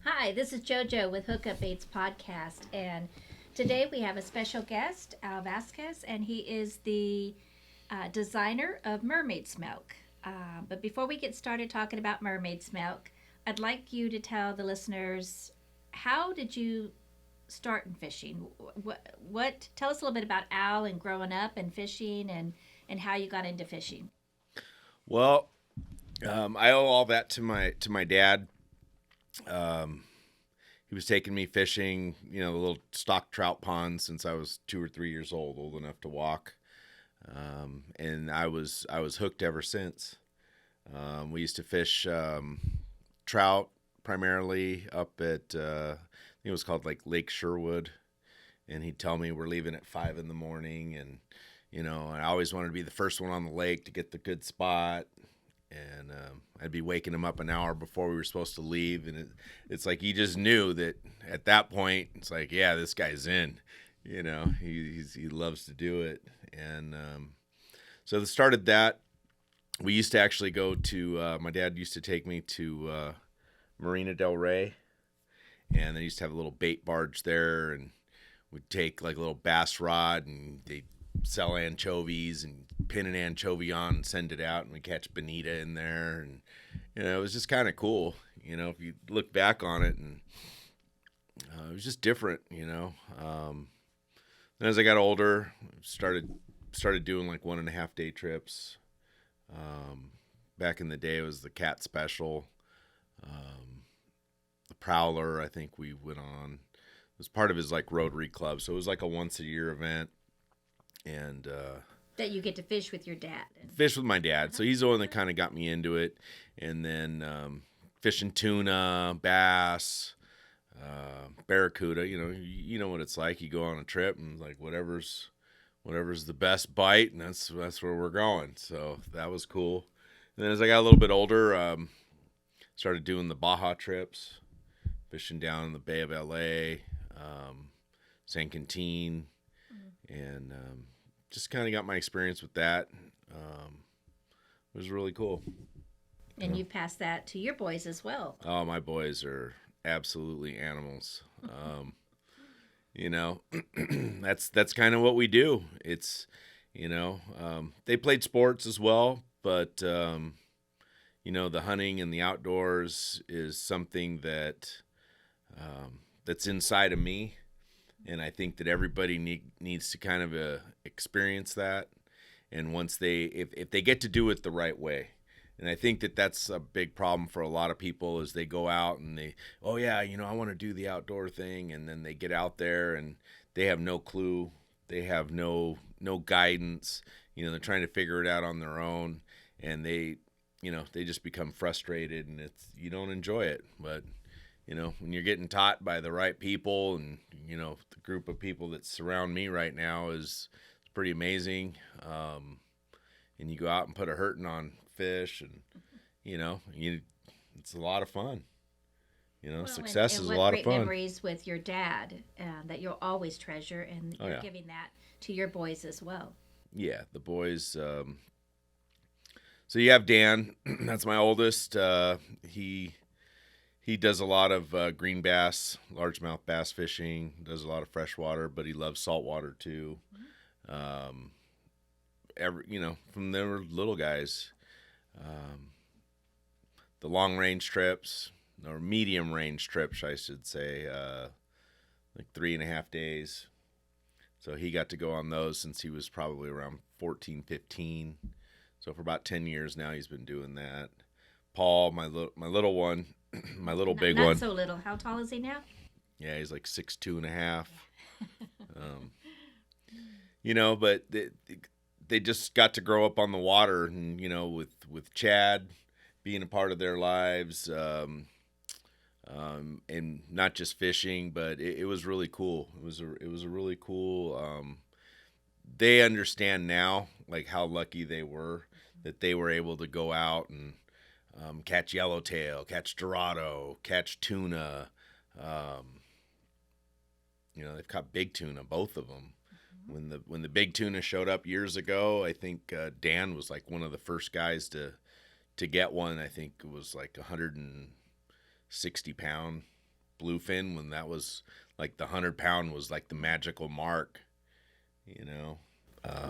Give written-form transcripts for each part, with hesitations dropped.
Hi, this is Jojo with Hookup Baits podcast, and today we have a special guest, Vazquez, and he is the designer of Mermaid's Milk. But before we get started talking about Mermaid's Milk, I'd like you to tell the listeners, how did you start in fishing? What? Tell us a little bit about Al and growing up and fishing, and how you got into fishing. Well, I owe all that to my dad. Um, he was taking me fishing, the little stock trout pond since I was 2 or 3 years old enough to walk, and I was hooked ever since. We used to fish trout primarily up at I think it was called like Lake Sherwood, and he'd tell me we're leaving at 5 in the morning, and I always wanted to be the first one on the lake to get the good spot. And I'd be waking him up an hour before we were supposed to leave, and it's like he just knew that at that point. It's like, yeah, this guy's in. He loves to do it, and so it started that. We used to actually go to. My dad used to take me to Marina Del Rey, and they used to have a little bait barge there, and we'd take like a little bass rod, and they sell anchovies and pin an anchovy on and send it out, and we catch bonita in there, and it was just kind of cool, if you look back on it, and it was just different. Then as I got older, started doing like 1.5 day trips. Back in the day, it was the Cat Special, the Prowler. I think we went on. It was part of his like Rotary Club, so it was like a once a year event. And That you get to fish with your dad. fish with my dad. So he's the one that kind of got me into it. And then fishing tuna, bass, barracuda. You know what it's like. You go on a trip and like whatever's the best bite, and that's where we're going. So that was cool. And then as I got a little bit older, started doing the Baja trips, fishing down in the Bay of LA, San Quintin, and just kind of got my experience with that. It was really cool. And you pass that to your boys as well. Oh, my boys are absolutely animals. That's kind of what we do. It's, they played sports as well, but the hunting and the outdoors is something that's inside of me. And I think that everybody needs to kind of experience that. And once if they get to do it the right way, and I think that that's a big problem for a lot of people, is they go out and oh yeah, I want to do the outdoor thing, and then they get out there and they have no clue, they have no guidance. They're trying to figure it out on their own, and they just become frustrated, and you don't enjoy it. But when you're getting taught by the right people, and the group of people that surround me right now is pretty amazing. And you go out and put a hurting on fish, and it's a lot of fun. Well, Success and is a what lot of great fun. memories with your dad that you'll always treasure, and Oh you're yeah, giving that to your boys as well. yeah. The boys. So you have Dan. That's my oldest. He does a lot of green bass, largemouth bass fishing. Does a lot of freshwater, but he loves saltwater too. From their little guys, the long range trips or medium range trips, I should say, like 3.5 days. So he got to go on those since he was probably around 14, 15. So for about 10 years now, he's been doing that. Paul, my little one, my little big Not one. so little. How tall is he now? Yeah, he's like 6'2.5". Um, but they just got to grow up on the water, and with Chad being a part of their lives, and not just fishing, but it was really cool. It was a really cool. They understand now like how lucky they were that they were able to go out and catch yellowtail, catch dorado, catch tuna. They've caught big tuna, both of them. When the big tuna showed up years ago, I think Dan was like one of the first guys to get one. I think it was like 160 pound bluefin when that was like the 100-pound was like the magical mark, you know.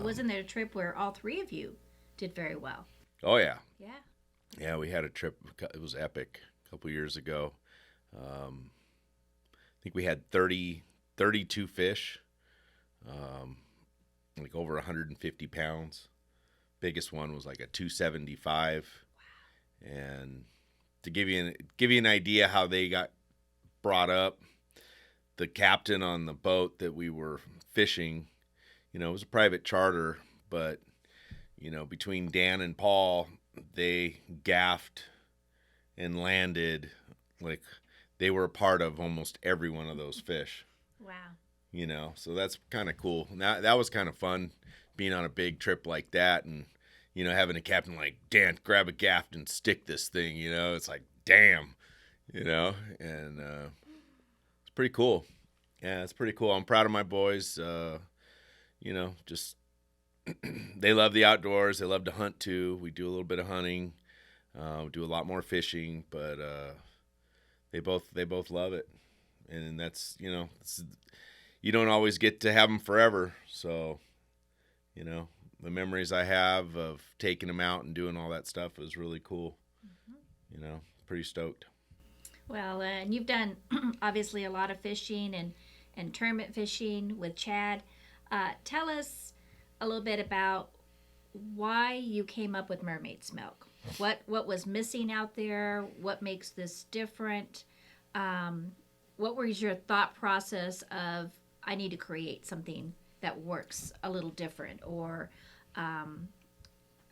Wasn't there a trip where all three of you did very well? Oh yeah. Yeah. Yeah, we had a trip. It was epic a couple years ago. I think we had 32 fish, like over 150 pounds. Biggest one was like a 275. Wow. And to give you an idea how they got brought up, the captain on the boat that we were fishing, you know, it was a private charter, but, you know, between Dan and Paul, they gaffed and landed like they were a part of almost every one of those fish. Wow. You know, so that's kind of cool. That was kind of fun being on a big trip like that, and, you know, having a captain like, Dan, grab a gaff and stick this thing, you know, it's like, damn, you know, and it's pretty cool. Yeah, it's pretty cool. I'm proud of my boys. You know, just they love the outdoors. They love to hunt too. We do a little bit of hunting. We do a lot more fishing, but they both love it, and that's, you know, you don't always get to have them forever. So, you know, the memories I have of taking them out and doing all that stuff is really cool. Mm-hmm. You know, pretty stoked. Well, and you've done obviously a lot of fishing and tournament fishing with Chad. Tell us a little bit about why you came up with Mermaids Milk. What was missing out there? What makes this different? What was your thought process of, I need to create something that works a little different? Or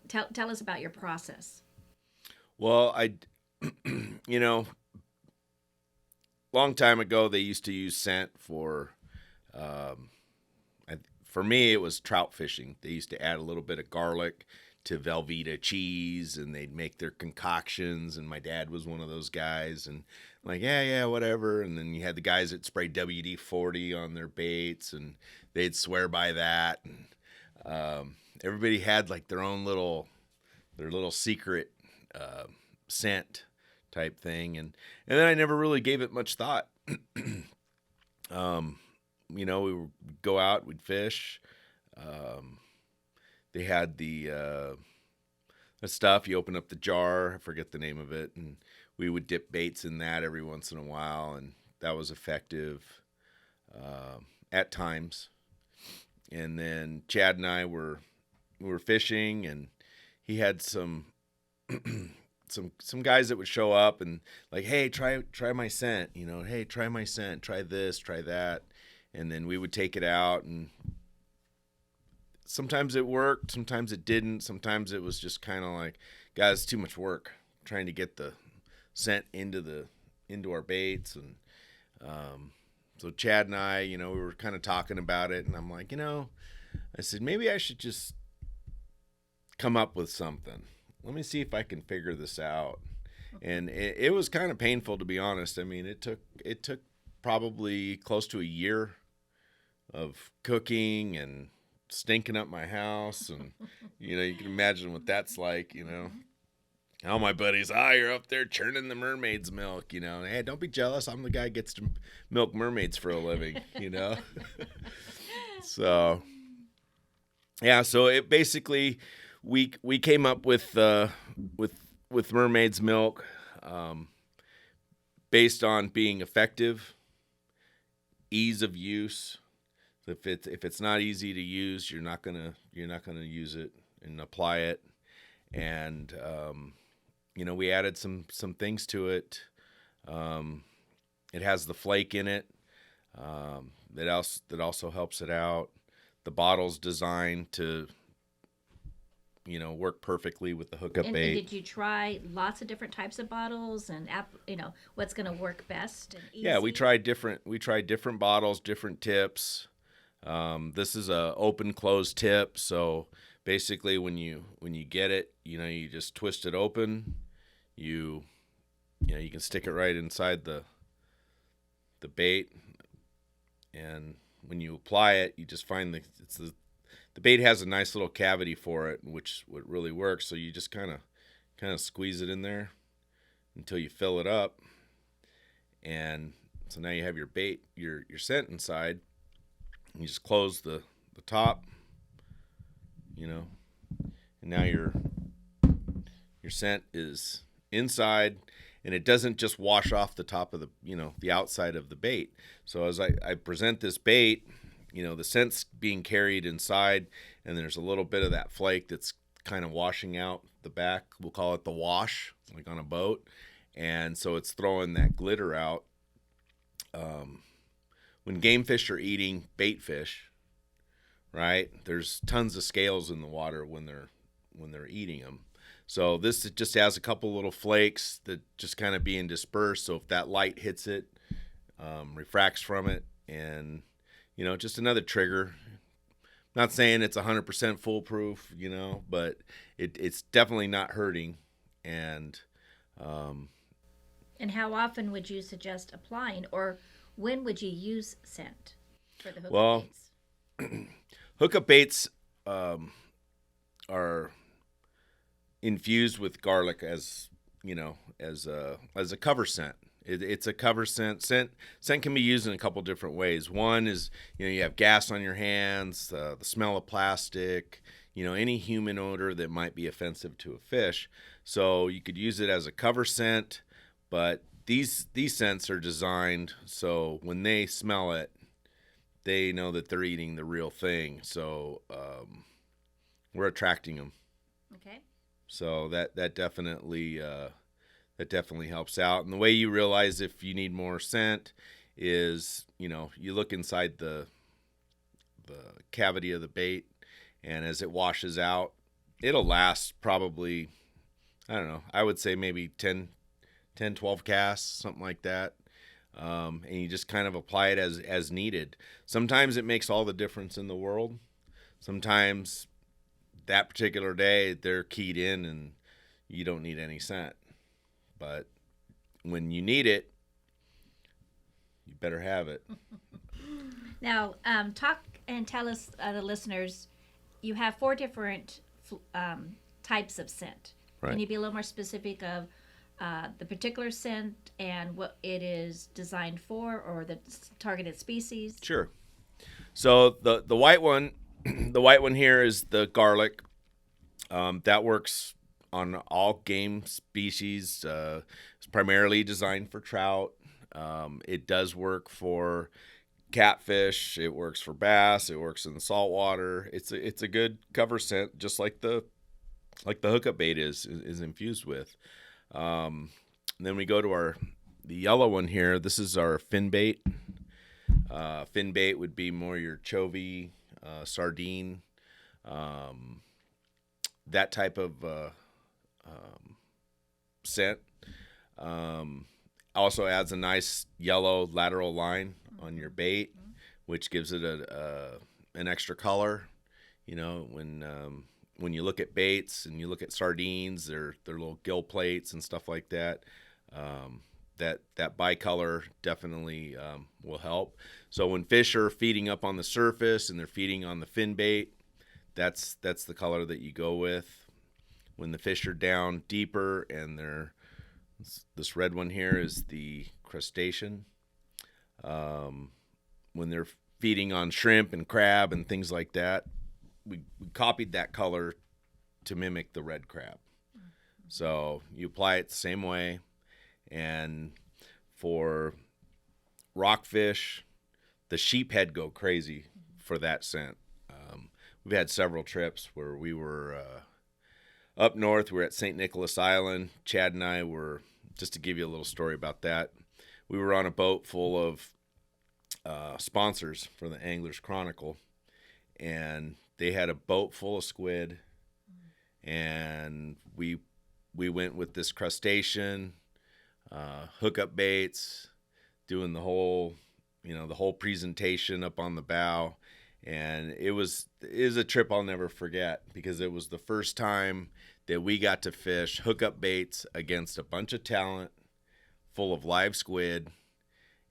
tell us about your process. Well, you know, long time ago they used to use scent for for me, it was trout fishing. They used to add a little bit of garlic to Velveeta cheese, and they'd make their concoctions, and my dad was one of those guys, and I'm like, yeah, whatever. And then you had the guys that sprayed WD-40 on their baits, and they'd swear by that. And everybody had like their little secret scent type thing, and then I never really gave it much thought. You know, we would go out, we'd fish. They had the stuff, you open up the jar, I forget the name of it, and we would dip baits in that every once in a while, and that was effective at times. And then Chad and I were fishing, and he had some some guys that would show up and like, hey, try my scent, you know, hey, try my scent, try this, try that. And then we would take it out, and sometimes it worked, sometimes it didn't. Sometimes it was just kind of like, guys, it's too much work trying to get the scent into our baits. And so Chad and I, you know, we were kind of talking about it, and I'm like, you know, I said, maybe I should just come up with something. Let me see if I can figure this out. And it was kind of painful, to be honest. I mean, it took probably close to a year of cooking and stinking up my house, and you know, you can imagine what that's like, you know. All my buddies, you're up there churning the mermaid's milk, you know. Hey, don't be jealous. I'm the guy who gets to milk mermaids for a living, you know. So, yeah, so it basically we came up with Mermaid's Milk based on being effective, ease of use. If it's not easy to use, you're not gonna use it and apply it. And you know, we added some things to it. It has the flake in it. That also helps it out. The bottle's designed to, you know, work perfectly with the hookup bait. And did you try lots of different types of bottles and you know, what's going to work best and easy? Yeah, we tried different bottles, different tips. This is a open closed tip, so basically when you get it, you know, you just twist it open. You can stick it right inside the bait, and when you apply it, you just find the bait has a nice little cavity for it, which what really works. So you just kind of squeeze it in there until you fill it up, and So now you have your bait, your scent inside. You just close the top, you know, and now your scent is inside, and it doesn't just wash off the top of the, the outside of the bait. So as I present this bait, the scent's being carried inside, and there's a little bit of that flake that's kind of washing out the back. We'll call it the wash, like on a boat. And so it's throwing that glitter out. When game fish are eating bait fish, right, there's tons of scales in the water when they're eating them. So this just has a couple little flakes that just kind of being dispersed. So if that light hits it, refracts from it, and just another trigger. Not saying it's 100% foolproof, but it's definitely not hurting. And how often would you suggest applying, or when would you use scent for the hookup baits? Hookup baits are infused with garlic as a cover scent. It's a cover scent. Scent can be used in a couple different ways. One is, you have gas on your hands, the smell of plastic, any human odor that might be offensive to a fish. So you could use it as a cover scent, but these scents are designed so when they smell it, they know that they're eating the real thing. So we're attracting them. Okay. So that definitely helps out. And the way you realize if you need more scent is, you look inside the cavity of the bait, and as it washes out, it'll last probably, I don't know, I would say maybe 10, 12 casts, something like that. And you just kind of apply it as needed. Sometimes it makes all the difference in the world. Sometimes that particular day they're keyed in and you don't need any scent. But when you need it, you better have it. Now, talk and tell us, the listeners, you have 4 different types of scent. Right. Can you be a little more specific of the particular scent and what it is designed for, or the targeted species? Sure. So the white one, the white one here is the garlic. That works on all game species. It's primarily designed for trout. It does work for catfish. It works for bass. It works in the saltwater. It's a good cover scent, just like the hookup bait is infused with. Then we go to the yellow one here. This is our fin bait. Fin bait would be more your chovy, sardine, that type of scent. Also adds a nice yellow lateral line on your bait, which gives it an extra color. When you look at baits and you look at sardines, their little gill plates and stuff like that. That bicolor definitely will help. So when fish are feeding up on the surface and they're feeding on the fin bait, that's the color that you go with. When the fish are down deeper and this red one here is the crustacean. When they're feeding on shrimp and crab and things like that, we copied that color to mimic the red crab. So you apply it the same way. And for rockfish, the sheephead go crazy for that scent. We've had several trips where we were up north. We were at St. Nicholas Island. Chad and I were, just to give you a little story about that, we were on a boat full of sponsors for the Anglers Chronicle, and they had a boat full of squid, and we went with this crustacean, hookup baits, doing the whole presentation up on the bow. And it was a trip I'll never forget, because it was the first time that we got to fish hookup baits against a bunch of talent full of live squid.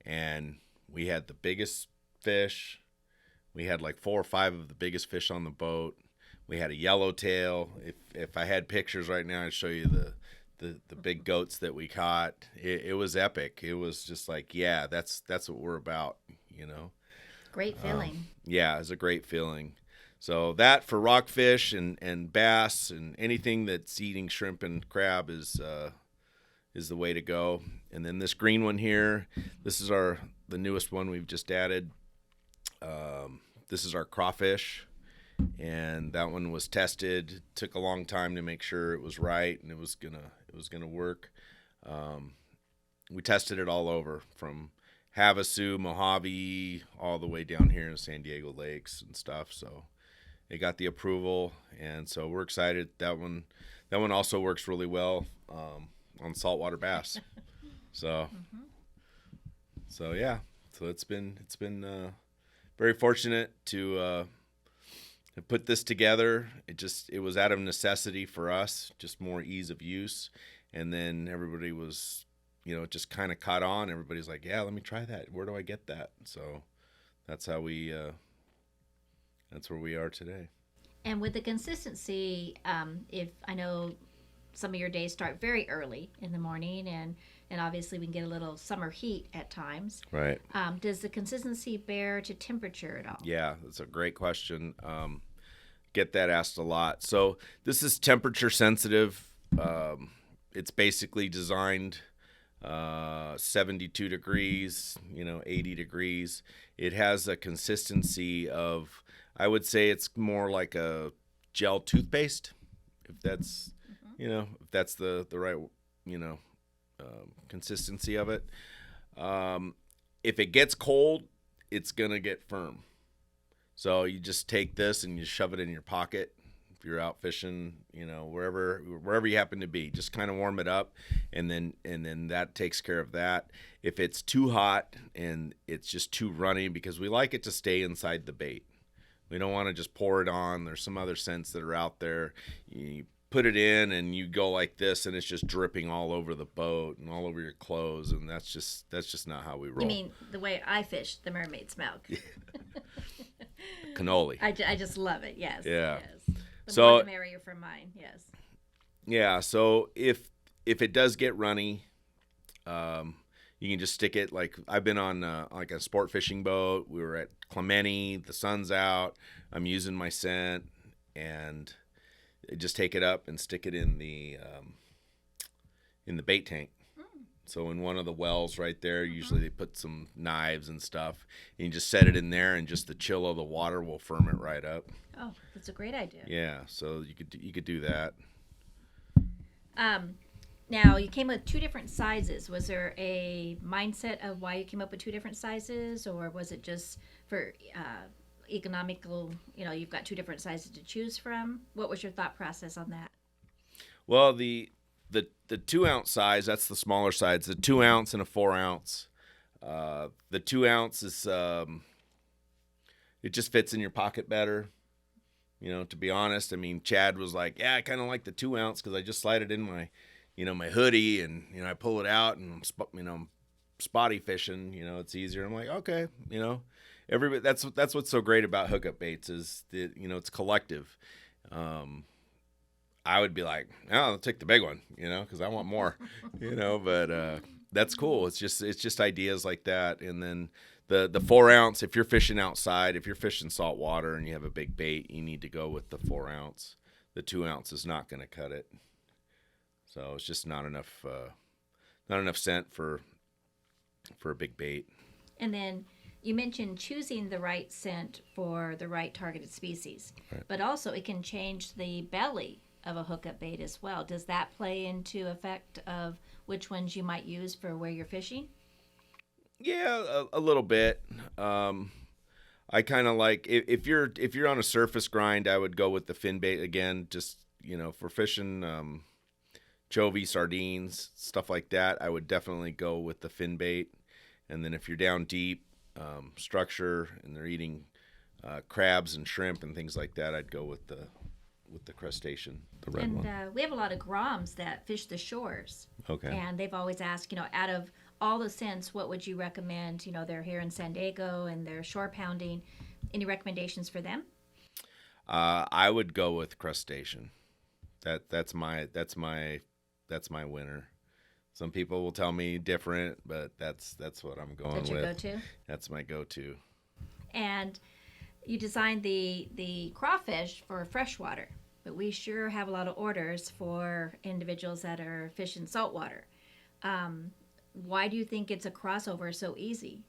And we had the biggest fish. We had like 4 or 5 of the biggest fish on the boat. We had a yellowtail. If I had pictures right now, I'd show you the the big goats that we caught, it was epic. It was just like, yeah, that's what we're about, you know. Great feeling. Yeah, it's a great feeling. So that for rockfish and bass and anything that's eating shrimp and crab is the way to go. And then this green one here, this is the newest one we've just added. This is our crawfish, and that one was tested. It took a long time to make sure it was right and it was gonna work. We tested it all over, from Havasu, Mojave, all the way down here in San Diego Lakes and stuff. So it got the approval, and so we're excited. That one also works really well on saltwater bass. So so yeah, so it's been very fortunate to put this together. It was out of necessity for us, just more ease of use, and then everybody was, it just kind of caught on. Everybody's like, yeah, let me try that. Where do I get that? So that's how that's where we are today. And with the consistency, if I know some of your days start very early in the morning, and obviously we can get a little summer heat at times. Right. Does the consistency bear to temperature at all? Yeah, that's a great question. Get that asked a lot. So this is temperature sensitive. It's basically designed 72 degrees, 80 degrees. It has a consistency of, I would say it's more like a gel toothpaste, if that's, if that's the right, consistency of it. If it gets cold, it's going to get firm. So you just take this and you shove it in your pocket. If you're out fishing, wherever you happen to be, just kind of warm it up, and then that takes care of that. If it's too hot and it's just too runny, because we like it to stay inside the bait. We don't want to just pour it on. There's some other scents that are out there. You put it in and you go like this, and it's just dripping all over the boat and all over your clothes, and that's just not how we roll. You mean the way I fish the Mermaid's Milk? Cannoli. I just love it. Yes. Yeah. Yes. The more the merrier for mine. Yes. Yeah. So if it does get runny, you can just stick it. Like, I've been on like a sport fishing boat. We were at Clemente. The sun's out. I'm using my scent, and just take it up and stick it in the bait tank. So in one of the wells right there, usually they put some knives and stuff, and you just set it in there, and just the chill of the water will firm it right up. Oh, that's a great idea. Yeah, so you could do that. Now, you came with two different sizes. Was there a mindset of why you came up with two different sizes, or was it just for economical, you've got two different sizes to choose from? What was your thought process on that? Well, the 2 ounce size, that's the smaller size. The 2 ounce and a 4 ounce. The 2 ounce is it just fits in your pocket better. To be honest, I mean, Chad was like, yeah, I kind of like the 2 ounce because I just slide it in my, my hoodie, and I pull it out, and I'm spotty fishing. It's easier. I'm like, okay, everybody. That's what's so great about Hookup Baits is that it's collective. I would be like, oh, I'll take the big one, because I want more, but that's cool. It's just ideas like that. And then the 4 ounce, if you're fishing outside, if you're fishing salt water and you have a big bait, you need to go with the 4 ounce. The 2 ounce is not going to cut it. So it's just not enough scent for a big bait. And then you mentioned choosing the right scent for the right targeted species, right. But also it can change the belly of a hookup bait as well. Does that play into effect of which ones you might use for where you're fishing? Yeah, a little bit. I kind of like, if you're on a surface grind, I would go with the fin bait again. Just for fishing chovy, sardines, stuff like that, I would definitely go with the fin bait. And then if you're down deep, structure, and they're eating crabs and shrimp and things like that, I'd go with the crustacean, the red one. And we have a lot of groms that fish the shores. Okay. And they've always asked, out of all the scents, what would you recommend? They're here in San Diego and they're shore pounding. Any recommendations for them? I would go with crustacean. That's that's my winner. Some people will tell me different, but that's what I'm going That's with. your go-to? That's my go-to. And you designed the crawfish for freshwater, but we sure have a lot of orders for individuals that are fishing saltwater. Why do you think it's a crossover so easy?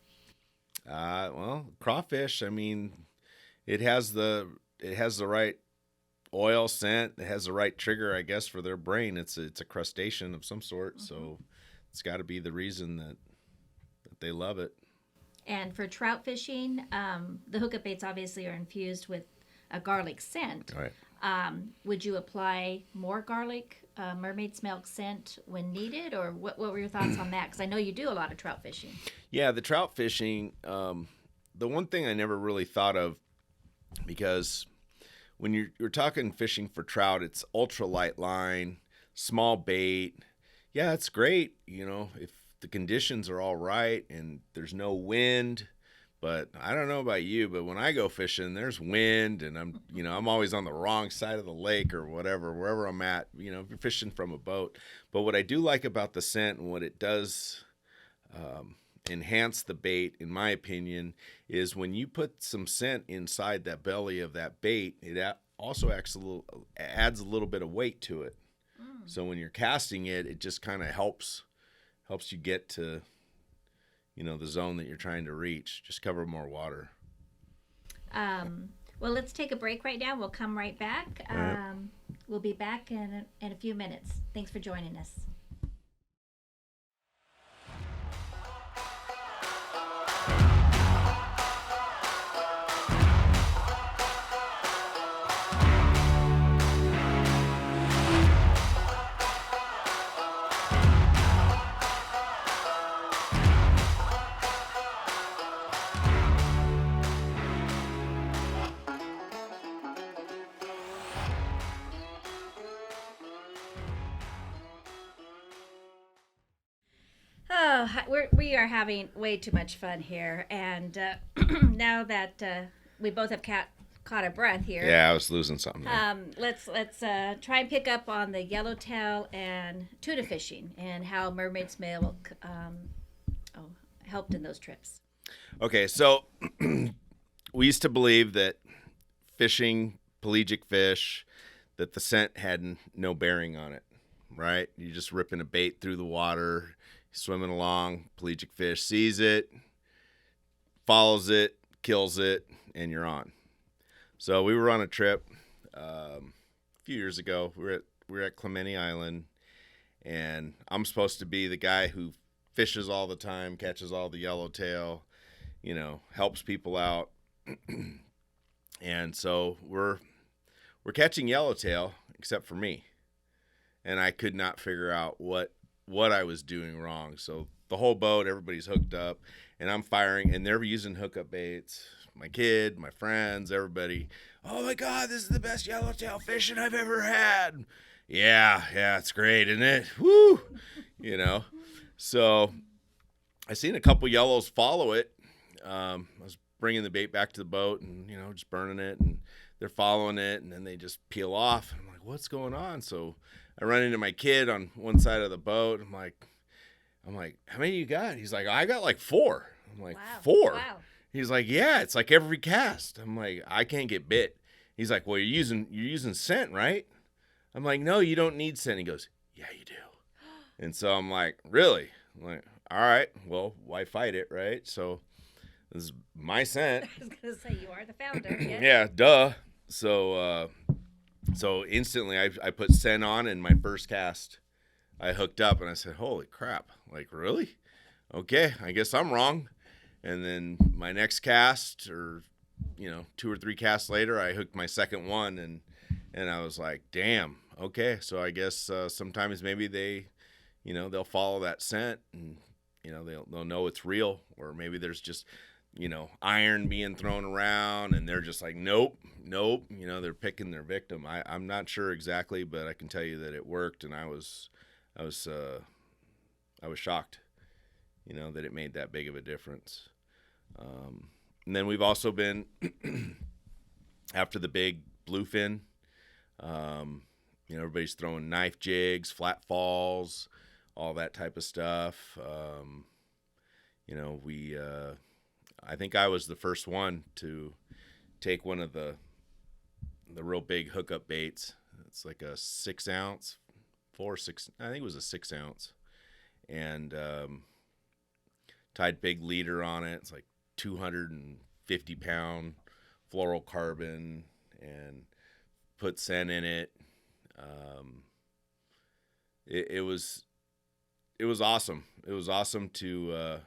Well, crawfish, I mean, it has the right oil scent. It has the right trigger, I guess, for their brain. It's a crustacean of some sort, so it's got to be the reason that they love it. And for trout fishing, the hookup baits obviously are infused with a garlic scent. All right. Would you apply more garlic, Mermaid's Milk scent when needed, or what were your thoughts on that? Because I know you do a lot of trout fishing. Yeah, the trout fishing, the one thing I never really thought of, because when you're talking fishing for trout, it's ultralight line, small bait. Yeah, it's great, if the conditions are all right and there's no wind. But I don't know about you, but when I go fishing, there's wind, and I'm always on the wrong side of the lake or whatever, wherever I'm at, if you're fishing from a boat. But what I do like about the scent and what it does enhance the bait, in my opinion, is when you put some scent inside that belly of that bait, it also adds a little bit of weight to it. So when you're casting it, it just kind of helps you get to the zone that you're trying to reach. Just cover more water. Well, let's take a break right now. We'll come right back. Right. We'll be back in a few minutes. Thanks for joining us. Oh, we are having way too much fun here, and now that we both have caught a breath here, Yeah, I was losing something there. let's try and pick up on the yellowtail and tuna fishing and how Mermaid's Milk helped in those trips. Okay, so we used to believe that fishing pelagic fish, that the scent had no bearing on it, right? You're just ripping a bait through the water, swimming along, pelagic fish sees it, follows it, kills it, and you're on. So we were on a trip a few years ago. We were at Clemente Island, and I'm supposed to be the guy who fishes all the time, catches all the yellowtail, helps people out. And so we're catching yellowtail, except for me. And I could not figure out what I was doing wrong. So the whole boat, everybody's hooked up, and I'm firing, and they're using hookup baits. My kid, my friends, everybody. Oh my God, this is the best yellowtail fishing I've ever had. Yeah, it's great, isn't it? Woo! So I seen a couple yellows follow it. I was bringing the bait back to the boat and, just burning it, and they're following it, and then they just peel off. And I'm like, what's going on? So I run into my kid on one side of the boat. I'm like, how many you got? He's like, I got like 4. I'm like, Wow. 4? Wow. He's like, yeah, it's like every cast. I'm like, I can't get bit. He's like, well, you're using scent, right? I'm like, no, you don't need scent. He goes, yeah, you do. And so I'm like, really? I'm like, all right, well, why fight it, right? So this is my scent. I was going to say, you are the founder. Yeah. Yeah, duh. So instantly I put scent on, and my first cast I hooked up, and I said, holy crap, like, really? Okay, I guess I'm wrong. And then my next cast, or 2 or 3 casts later, I hooked my second one, and I was like, damn, okay. So I guess sometimes maybe they'll follow that scent, and they'll know it's real, or maybe there's just iron being thrown around, and they're just like, nope, they're picking their victim. I'm not sure exactly, but I can tell you that it worked, and I was shocked, that it made that big of a difference. And then we've also been after the big bluefin. everybody's throwing knife jigs, flat falls, all that type of stuff. I think I was the first one to take one of the real big hookup baits. It's like a 6 ounce, I think it was a 6 ounce, and tied big leader on it. It's like 250-pound fluorocarbon, and put scent in it. It was awesome. It was awesome to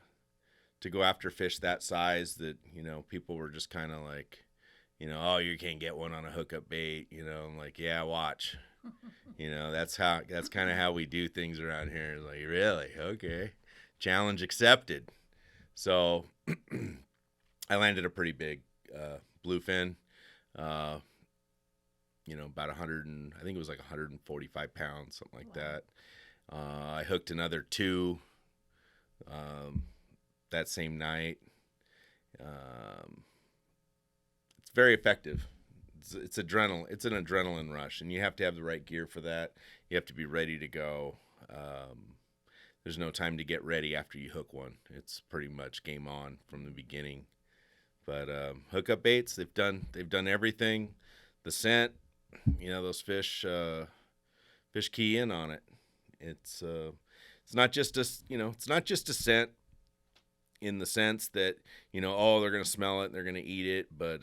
go after fish that size that, people were just kind of like, oh, you can't get one on a hookup bait. I'm like, yeah, watch. That's kind of how we do things around here. It's like, really? Okay. Challenge accepted. So I landed a pretty big bluefin, about 100 I think it was like 145 pounds, something like that. I hooked another 2 that same night. It's very effective. It's an adrenaline rush, and you have to have the right gear for that. You have to be ready to go. There's no time to get ready after you hook one. It's pretty much game on from the beginning. But hookup baits, they've done everything. The scent, those fish key in on it. It's not just a scent in the sense that, they're going to smell it and they're going to eat it, but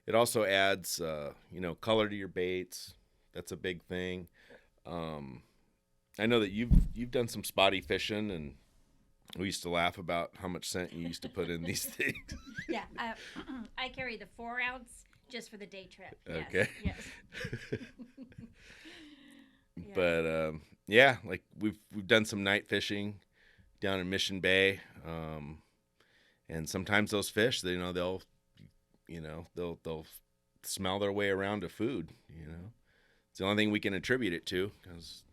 it also adds color to your baits. That's a big thing. I know that you've done some spotty fishing, and we used to laugh about how much scent you used to put in these things. Yeah, I carry the 4 ounce just for the day trip. Yes, okay. Yes. But like we've done some night fishing down in Mission Bay, and sometimes those fish, they'll smell their way around to food. It's the only thing we can attribute it to, because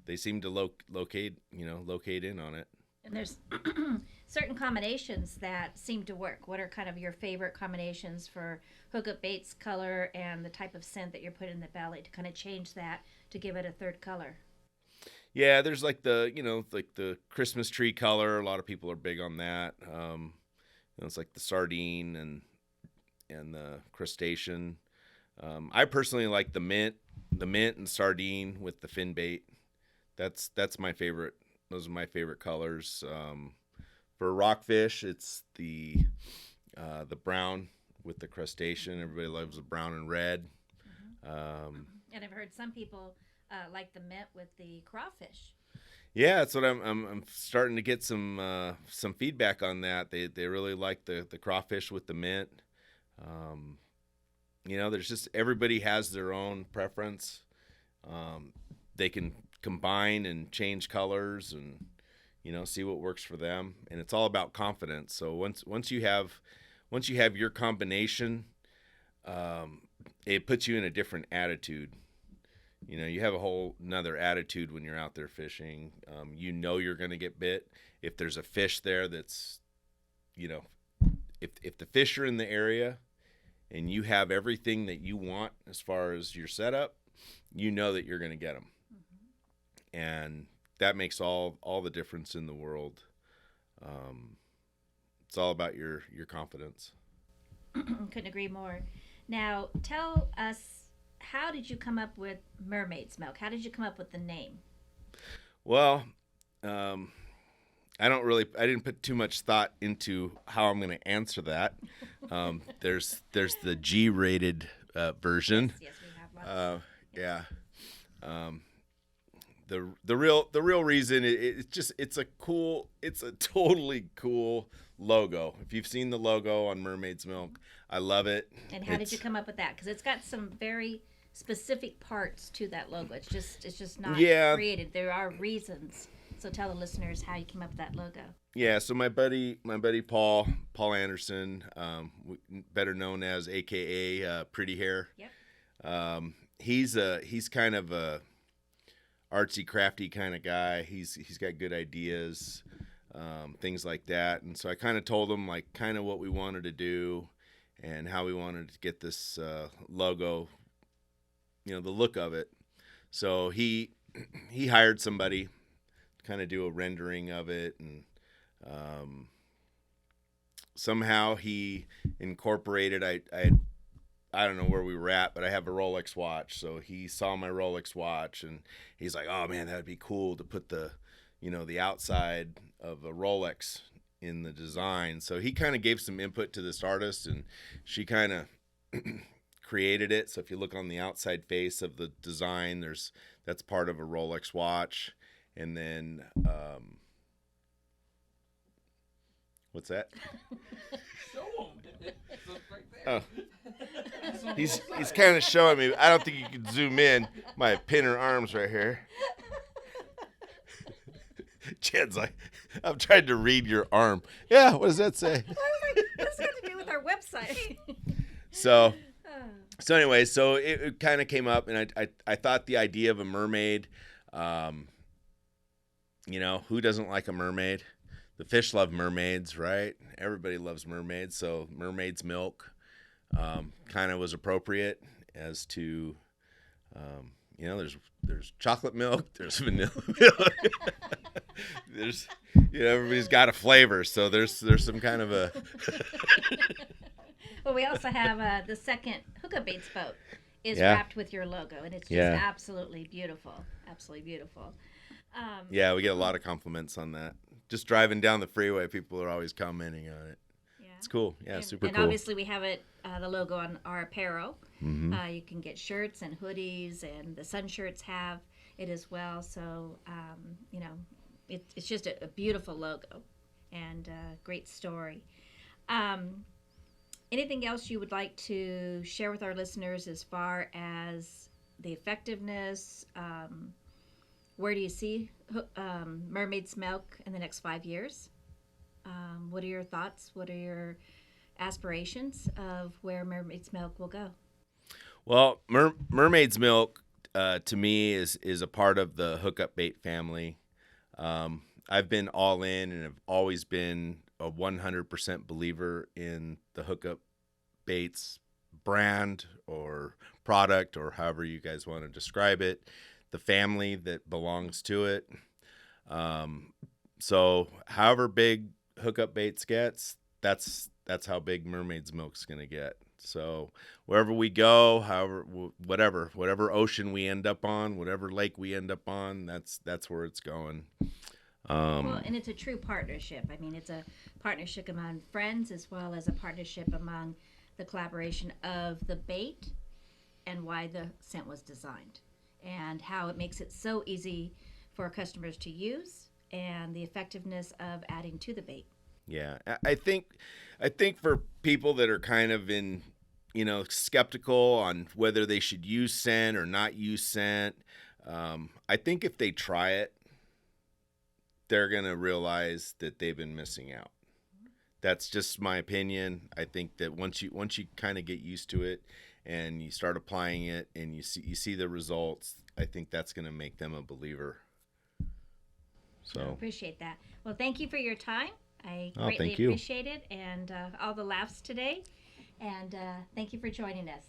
they seem to locate in on it. And there's certain combinations that seem to work. What are kind of your favorite combinations for hookup baits color and the type of scent that you're putting in the belly to kind of change that to give it a third color? Yeah, there's like the Christmas tree color. A lot of people are big on that. It's like the sardine and the crustacean. I personally like the mint and sardine with the fin bait. That's my favorite. Those are my favorite colors. For rockfish, it's the brown with the crustacean. Everybody loves the brown and red. And I've heard some people like the mint with the crawfish. Yeah, that's what I'm starting to get some feedback on that. They really like the crawfish with the mint. There's just, everybody has their own preference. They can combine and change colors and see what works for them, and it's all about confidence. So once you have your combination, it puts you in a different attitude. You have a whole another attitude when you're out there fishing. You're going to get bit. If there's a fish there that's, if the fish are in the area and you have everything that you want as far as your setup, that you're going to get them. Mm-hmm. And that makes all the difference in the world. It's all about your confidence. Couldn't agree more. Now, tell us, how did you come up with Mermaid's Milk? How did you come up with the name? Well, I didn't put too much thought into how I'm going to answer that. There's the G-rated version. Yes, we have lots. Yeah. The real reason, it's a totally cool logo. If you've seen the logo on Mermaid's Milk, I love it. And how did you come up with that? Because it's got some very specific parts to that logo. It's just not created. There are reasons. So tell the listeners how you came up with that logo. Yeah. So my buddy Paul Anderson, better known as AKA Pretty Hair. Yep. He's kind of a artsy crafty kind of guy. He's got good ideas, things like that. And so I kind of told him like kind of what we wanted to do and how we wanted to get this logo, the look of it. So he hired somebody to kind of do a rendering of it, and somehow he incorporated. I don't know where we were at, but I have a Rolex watch. So he saw my Rolex watch, and he's like, "Oh man, that'd be cool to put the outside of a Rolex in the design." So he kind of gave some input to this artist, and she kind of created it. So if you look on the outside face of the design, that's part of a Rolex watch. And then what's that? Show him. Right there. Oh. He's kind of showing me. I don't think you can zoom in. My pinner arms right here. Jed's like, I'm trying to read your arm. Yeah, what does that say? What's that to do with our website? So anyway, so it kind of came up, and I thought the idea of a mermaid, who doesn't like a mermaid? The fish love mermaids, right? Everybody loves mermaids. So Mermaids Milk kind of was appropriate as to, there's chocolate milk, there's vanilla milk. There's, everybody's got a flavor. So there's some kind of a. Well, we also have the second Hookup Baits boat is wrapped with your logo, and it's just absolutely beautiful. Absolutely beautiful. Yeah, we get a lot of compliments on that. Just driving down the freeway, people are always commenting on it. Yeah. It's cool. Yeah, super cool. And obviously we have it, the logo on our apparel. Mm-hmm. You can get shirts and hoodies, and the sun shirts have it as well. So, it's just a beautiful logo and a great story. Anything else you would like to share with our listeners as far as the effectiveness? Where do you see Mermaid's Milk in the next 5 years? What are your thoughts? What are your aspirations of where Mermaid's Milk will go? Well, Mermaid's Milk to me is a part of the Hookup Bait family. I've been all in and have always been a 100% believer in the Hookup Baits brand or product, or however you guys want to describe it, the family that belongs to it. So however big Hookup Baits gets, that's how big Mermaid's Milk's going to get. So wherever we go, whatever ocean we end up on, whatever lake we end up on, that's where it's going. Well, and it's a true partnership. I mean, it's a partnership among friends as well as a partnership among the collaboration of the bait and why the scent was designed and how it makes it so easy for our customers to use and the effectiveness of adding to the bait. Yeah, I think for people that are kind of in, skeptical on whether they should use scent or not use scent, I think if they try it, they're going to realize that they've been missing out. That's just my opinion. I think that once you kind of get used to it and you start applying it and you see the results, I think that's going to make them a believer. So I appreciate that. Well, thank you for your time. I greatly appreciate it, and all the laughs today. And thank you for joining us.